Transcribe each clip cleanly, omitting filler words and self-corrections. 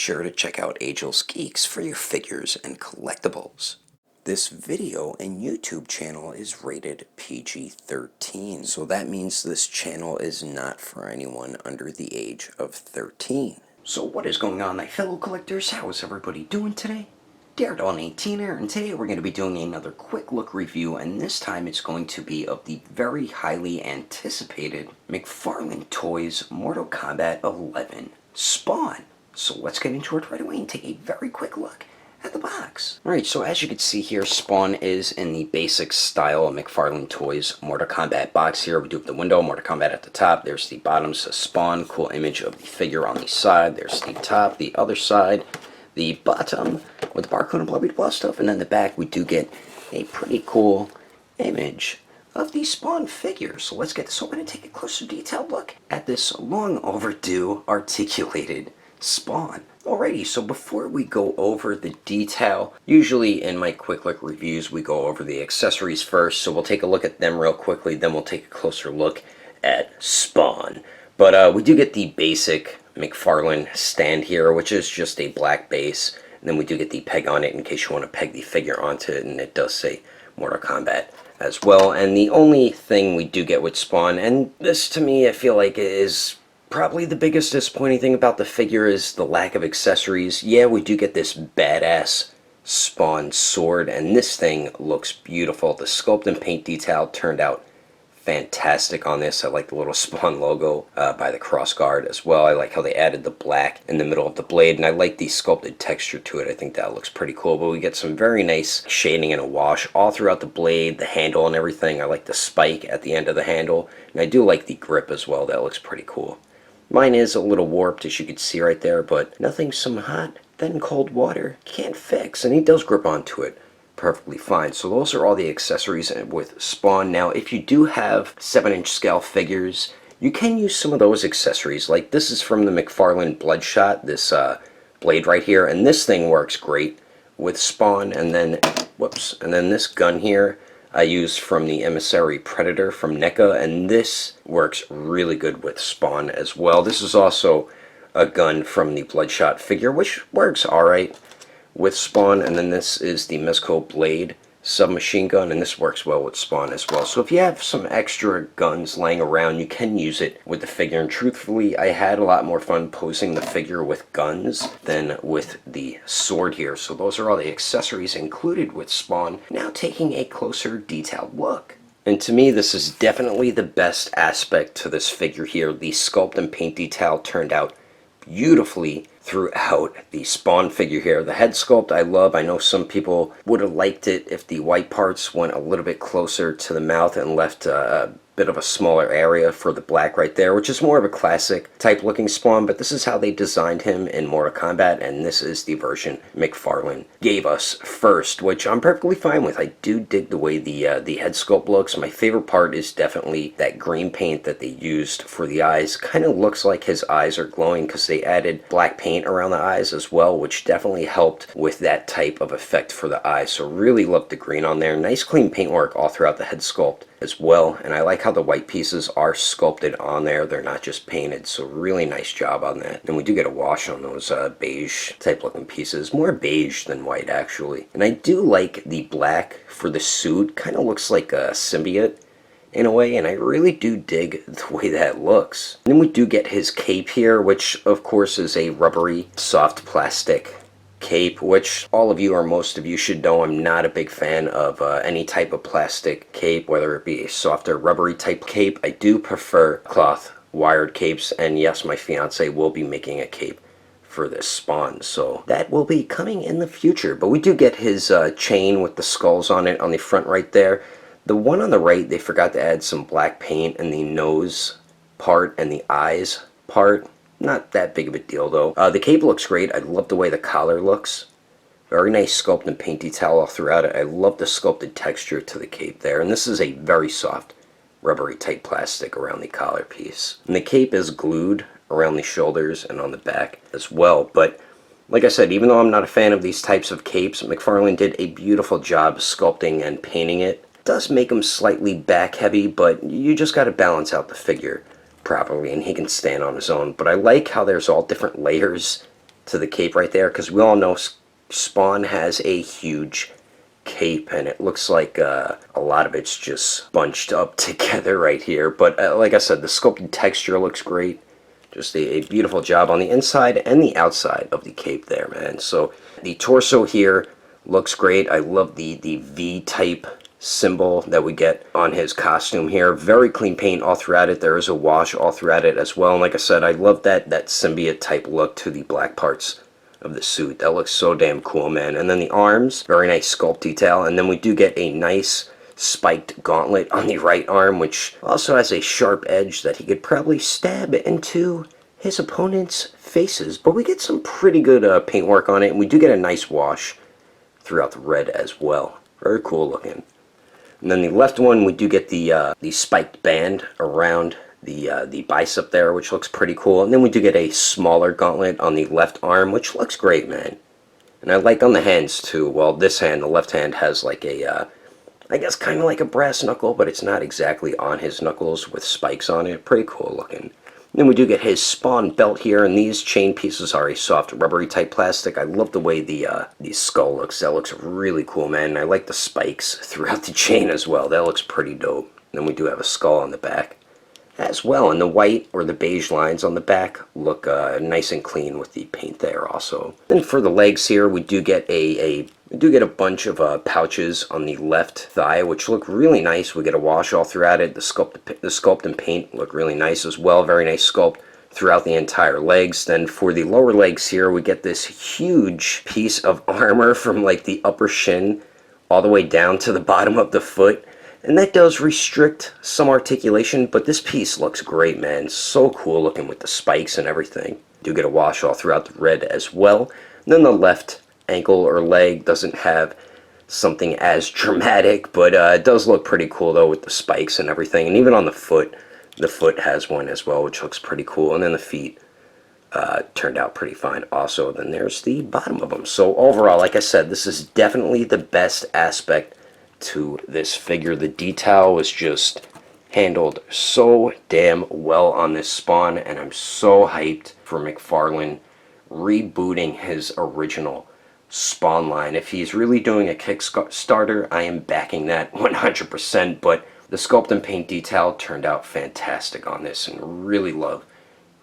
sure to check out Agelessgeeks for your figures and collectibles. This video and YouTube channel is rated PG-13, so that means this channel is not for anyone under the age of 13. So what is going on, my fellow collectors? How is everybody doing today? Daredevil18 here, and today we're going to be doing another quick look review, and this time it's going to be of the very highly anticipated McFarlane Toys Mortal Kombat 11 Spawn. So let's get into it right away and take a very quick look at the box. Alright, so as you can see here, Spawn is in the basic style McFarlane Toys Mortal Kombat box here. We do have the window, Mortal Kombat at the top. There's the bottom, says Spawn. Cool image of the figure on the side. There's the top, the other side, the bottom with the barcode and blah blah blah stuff. And then the back, we do get a pretty cool image of the Spawn figure. So let's get this open and take a closer detailed look at this long overdue articulated Spawn. Alrighty, so before we go over the detail, usually in my quick look reviews we go over the accessories first, so we'll take a look at them real quickly, then we'll take a closer look at Spawn. But we do get the basic McFarlane stand here, which is just a black base, and then we do get the peg on it in case you want to peg the figure onto it, and it does say Mortal Kombat as well. And the only thing we do get with Spawn, and this to me I feel like is probably the biggest disappointing thing about the figure, is the lack of accessories. Yeah, we do get this badass Spawn sword, and this thing looks beautiful. The sculpt and paint detail turned out fantastic on this. I like the little Spawn logo by the crossguard as well. I like how they added the black in the middle of the blade, and I like the sculpted texture to it. I think that looks pretty cool. But we get some very nice shading and a wash all throughout the blade, the handle and everything. I like the spike at the end of the handle, and I do like the grip as well. That looks pretty cool. Mine is a little warped, as you can see right there, but nothing some hot, then cold water can't fix, and he does grip onto it perfectly fine. So those are all the accessories with Spawn. Now, if you do have 7-inch scale figures, you can use some of those accessories. Like this is from the McFarlane Bloodshot, this blade right here, and this thing works great with Spawn. And then, whoops, and then this gun here I use from the Emissary Predator from NECA, and this works really good with Spawn as well. This is also a gun from the Bloodshot figure, which works alright with Spawn. And then this is the Mezco Blade submachine gun, and this works well with Spawn as well. So if you have some extra guns laying around, you can use it with the figure. And truthfully, I had a lot more fun posing the figure with guns than with the sword here. So those are all the accessories included with Spawn. Now taking a closer detailed look. And to me, this is definitely the best aspect to this figure here. The sculpt and paint detail turned out beautifully throughout the Spawn figure here. The head sculpt I love. I know some people would have liked it if the white parts went a little bit closer to the mouth and left a bit of a smaller area for the black right there, which is more of a classic type looking Spawn, but this is how they designed him in Mortal Kombat, and this is the version McFarlane gave us first, which I'm perfectly fine with. I do dig the way the head sculpt looks. My favorite part is definitely that green paint that they used for the eyes. Kind of looks like his eyes are glowing because they added black paint around the eyes as well, which definitely helped with that type of effect for the eyes. So really love the green on there. Nice clean paintwork all throughout the head sculpt as well, and I like how the white pieces are sculpted on there. They're not just painted, so really nice job on that. And we do get a wash on those beige type looking pieces, more beige than white actually. And I do like the black for the suit. Kind of looks like a symbiote in a way, and I really do dig the way that looks. And then we do get his cape here, which of course is a rubbery soft plastic cape, which all of you or most of you should know I'm not a big fan of any type of plastic cape, whether it be a softer rubbery type cape. I do prefer cloth wired capes, and yes, my fiance will be making a cape for this Spawn, so that will be coming in the future. But we do get his chain with the skulls on it on the front right there. The one on the right, they forgot to add some black paint in the nose part and the eyes part. Not that big of a deal though. The cape looks great. I love the way the collar looks. Very nice sculpt and paint detail all throughout it. I love the sculpted texture to the cape there. And this is a very soft, rubbery type plastic around the collar piece. And the cape is glued around the shoulders and on the back as well. But like I said, even though I'm not a fan of these types of capes, McFarlane did a beautiful job sculpting and painting it. It does make them slightly back heavy, but you just got to balance out the figure properly and he can stand on his own. But I like how there's all different layers to the cape right there, because we all know Spawn has a huge cape, and it looks like a lot of it's just bunched up together right here. But like I said, the sculpted texture looks great. Just a beautiful job on the inside and the outside of the cape there, man. So the torso here looks great. I love the V-type symbol that we get on his costume here. Very clean paint all throughout it. There is a wash all throughout it as well. And like I said, I love that symbiote type look to the black parts of the suit. That looks so damn cool, man. And then the arms, very nice sculpt detail. And then we do get a nice spiked gauntlet on the right arm, which also has a sharp edge that he could probably stab into his opponent's faces. But we get some pretty good paintwork on it, and we do get a nice wash throughout the red as well. Very cool looking. And then the left one, we do get the spiked band around the bicep there, which looks pretty cool. And then we do get a smaller gauntlet on the left arm, which looks great, man. And I like on the hands too. Well, this hand, the left hand, has like a I guess kind of like a brass knuckle, but it's not exactly on his knuckles with spikes on it. Pretty cool looking. Then we do get his Spawn belt here, and these chain pieces are a soft rubbery type plastic. I love the way the skull looks. That looks really cool, man. And I like the spikes throughout the chain as well. That looks pretty dope. Then we do have a skull on the back as well, and the white or the beige lines on the back look nice and clean with the paint there also. Then for the legs here, we do get a bunch of pouches on the left thigh, which look really nice. We get a wash all throughout it. The sculpt and paint look really nice as well. Very nice sculpt throughout the entire legs. Then for the lower legs here, we get this huge piece of armor from like the upper shin all the way down to the bottom of the foot. And that does restrict some articulation, but this piece looks great, man. So cool looking with the spikes and everything. Do get a wash all throughout the red as well. And then the left ankle or leg doesn't have something as dramatic, but it does look pretty cool though with the spikes and everything. And even on the foot has one as well, which looks pretty cool. And then the feet turned out pretty fine also. Then there's the bottom of them. So overall, like I said, this is definitely the best aspect to this figure. The detail was just handled so damn well on this Spawn, and I'm so hyped for McFarlane rebooting his original Spawn line. If he's really doing a Kickstarter, I am backing that 100%, but the sculpt and paint detail turned out fantastic on this, and really love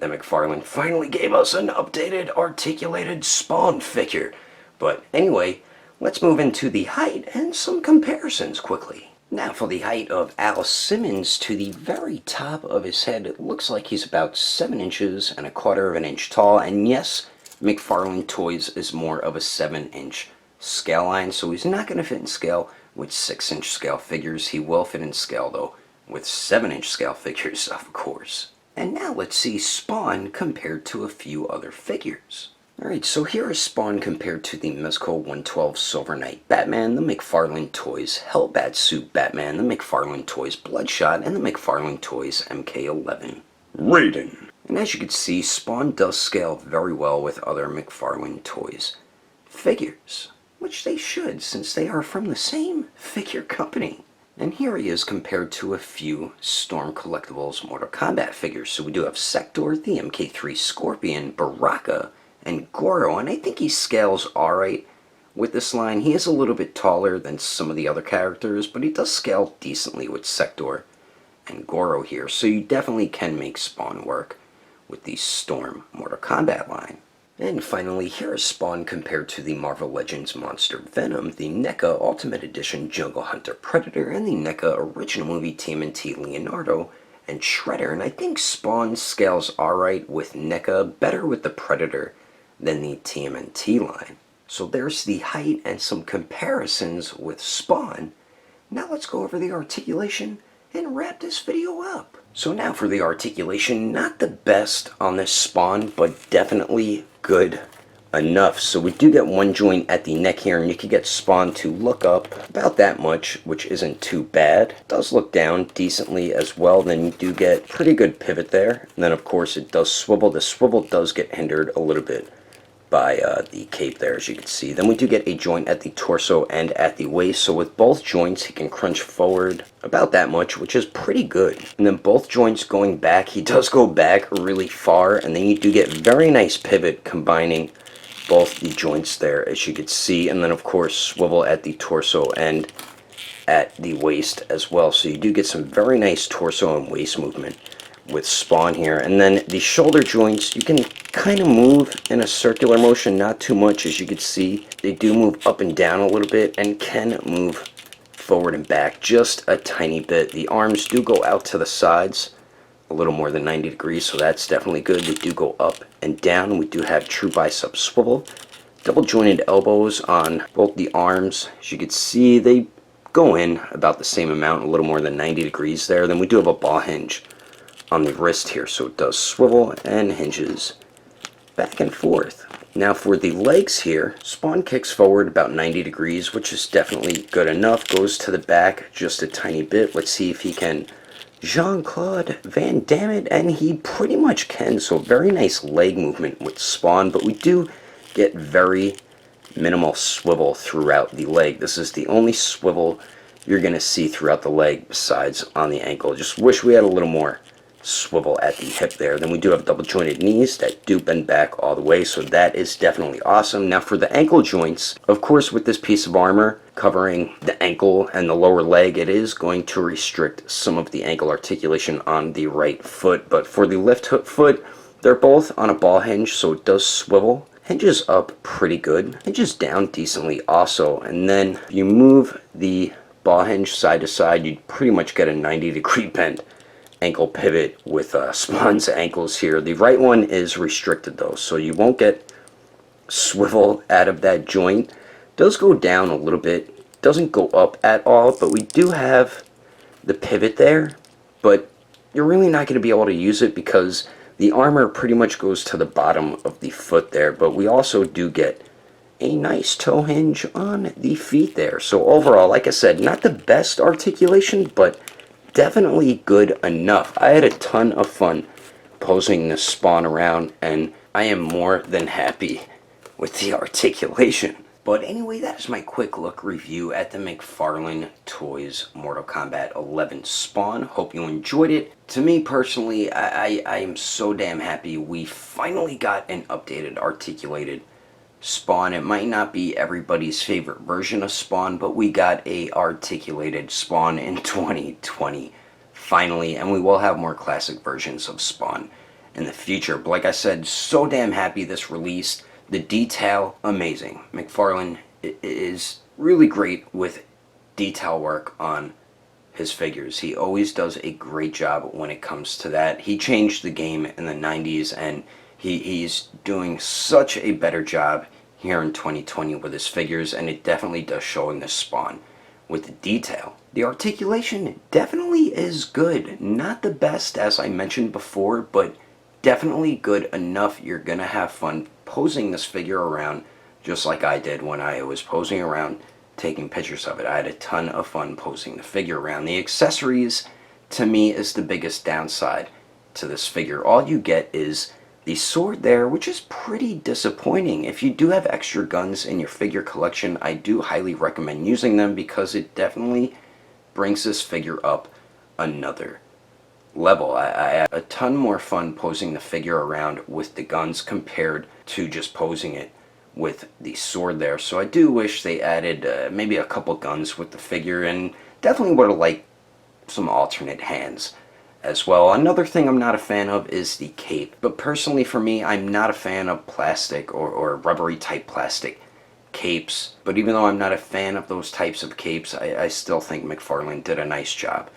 that McFarlane finally gave us an updated articulated Spawn figure. But anyway, let's move into the height and some comparisons quickly. Now for the height of Al Simmons, to the very top of his head, it looks like he's about 7 inches and 1/4 of an inch tall. And yes, McFarlane Toys is more of a 7-inch scale line, so he's not going to fit in scale with 6-inch scale figures. He will fit in scale though with 7-inch scale figures, of course. And now let's see Spawn compared to a few other figures. Alright, so here is Spawn compared to the Mezco 112 Silver Knight Batman, the McFarlane Toys Hellbat Suit Batman, the McFarlane Toys Bloodshot, and the McFarlane Toys MK11 Raiden. And as you can see, Spawn does scale very well with other McFarlane Toys figures, which they should, since they are from the same figure company. And here he is compared to a few Storm Collectibles Mortal Kombat figures. So we do have Sector, the MK3 Scorpion, Baraka, and Goro, and I think he scales alright with this line. He is a little bit taller than some of the other characters, but he does scale decently with Sector and Goro here, so you definitely can make Spawn work with the Storm Mortal Kombat line. And finally, here is Spawn compared to the Marvel Legends Monster Venom, the NECA Ultimate Edition Jungle Hunter Predator, and the NECA Original Movie TMNT Leonardo and Shredder. And I think Spawn scales alright with NECA, better with the Predator than the TMNT line. So there's the height and some comparisons with Spawn. Now let's go over the articulation and wrap this video up. So now for the articulation, not the best on this Spawn, but definitely good enough. So we do get one joint at the neck here, and you can get Spawn to look up about that much, which isn't too bad. It does look down decently as well. Then you do get pretty good pivot there. And then of course it does swivel. The swivel does get hindered a little bit by the cape there, as you can see. Then we do get a joint at the torso and at the waist. So with both joints, he can crunch forward about that much, which is pretty good. And then both joints going back, he does go back really far. And then you do get very nice pivot combining both the joints there, as you could see, and then of course swivel at the torso and at the waist as well. So you do get some very nice torso and waist movement with Spawn here. And then the shoulder joints, you can kind of move in a circular motion, not too much. As you can see, they do move up and down a little bit and can move forward and back just a tiny bit. The arms do go out to the sides a little more than 90 degrees, so that's definitely good. They do go up and down. We do have true bicep swivel, double jointed elbows on both the arms. As you can see, they go in about the same amount, a little more than 90 degrees there. Then we do have a ball hinge on the wrist here, so it does swivel and hinges back and forth. Now for the legs here, Spawn kicks forward about 90 degrees, which is definitely good enough. Goes to the back just a tiny bit. Let's see if he can Jean-Claude Van Damme it, and he pretty much can. So very nice leg movement with Spawn, but we do get very minimal swivel throughout the leg. This is the only swivel you're going to see throughout the leg besides on the ankle. Just wish we had a little more swivel at the hip there. Then we do have double jointed knees that do bend back all the way, so that is definitely awesome. Now for the ankle joints, of course with this piece of armor covering the ankle and the lower leg, it is going to restrict some of the ankle articulation on the right foot. But for the left foot, they're both on a ball hinge, so it does swivel. Hinges up pretty good, hinges down decently also, and then if you move the ball hinge side to side, you'd pretty much get a 90-degree bend ankle pivot with Spawn's ankles here. The right one is restricted though, so you won't get swivel out of that joint. Does go down a little bit, doesn't go up at all, but we do have the pivot there, but you're really not going to be able to use it because the armor pretty much goes to the bottom of the foot there. But we also do get a nice toe hinge on the feet there. So overall, like I said, not the best articulation, but definitely good enough. I had a ton of fun posing this Spawn around, and I am more than happy with the articulation. But anyway, that is my quick look review at the McFarlane Toys Mortal Kombat 11 Spawn. Hope you enjoyed it. To me personally, I am so damn happy we finally got an updated, articulated Spawn. It might not be everybody's favorite version of Spawn, but we got a articulated Spawn in 2020 finally, and we will have more classic versions of Spawn in the future. But like I said, so damn happy this released. The detail, amazing. McFarlane is really great with detail work on his figures. He always does a great job when it comes to that. He changed the game in the 90s, and he's doing such a better job here in 2020 with his figures, and it definitely does show in this Spawn with the detail. The articulation definitely is good. Not the best, as I mentioned before, but definitely good enough. You're gonna have fun posing this figure around just like I did when I was posing around taking pictures of it. I had a ton of fun posing the figure around. The accessories, to me, is the biggest downside to this figure. All you get is the sword there, which is pretty disappointing. If you do have extra guns in your figure collection, I do highly recommend using them because it definitely brings this figure up another level. I had a ton more fun posing the figure around with the guns compared to just posing it with the sword there. So I do wish they added maybe a couple guns with the figure, and definitely would have liked some alternate hands as well. Another thing I'm not a fan of is the cape, but personally for me, I'm not a fan of plastic or rubbery type plastic capes. But even though I'm not a fan of those types of capes, I still think McFarlane did a nice job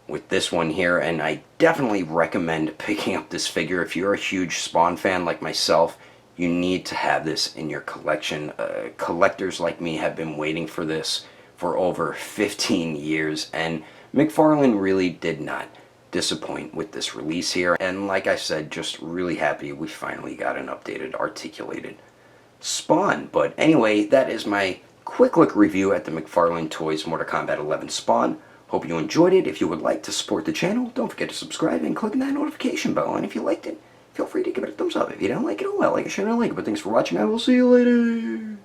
with this one here, and I definitely recommend picking up this figure. If you're a huge Spawn fan like myself, you need to have this in your collection. Collectors like me have been waiting for this for over 15 years, and McFarlane really did not disappoint with this release here. And like I said, just really happy we finally got an updated, articulated Spawn. But anyway, that is my quick look review at the McFarlane Toys Mortal Kombat 11 Spawn. Hope you enjoyed it. If you would like to support the channel, don't forget to subscribe and click that notification bell. And if you liked it, feel free to give it a thumbs up. If you don't like it, oh well, like it, share, and like it. But thanks for watching. I will see you later.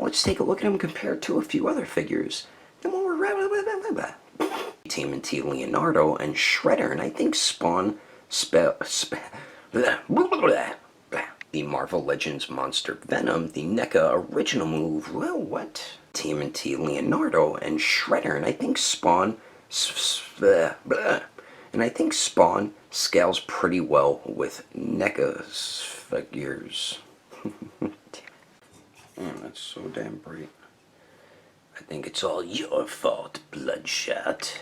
let's take a look at him compared to a few other figures. TMNT Leonardo and Shredder, and I think Spawn the Marvel Legends Monster Venom, the NECA original move. Well, what? TMNT Leonardo and Shredder, and I think Spawn and I think Spawn scales pretty well with NECA's figures. That's so damn bright. I think it's all your fault, Bloodshot.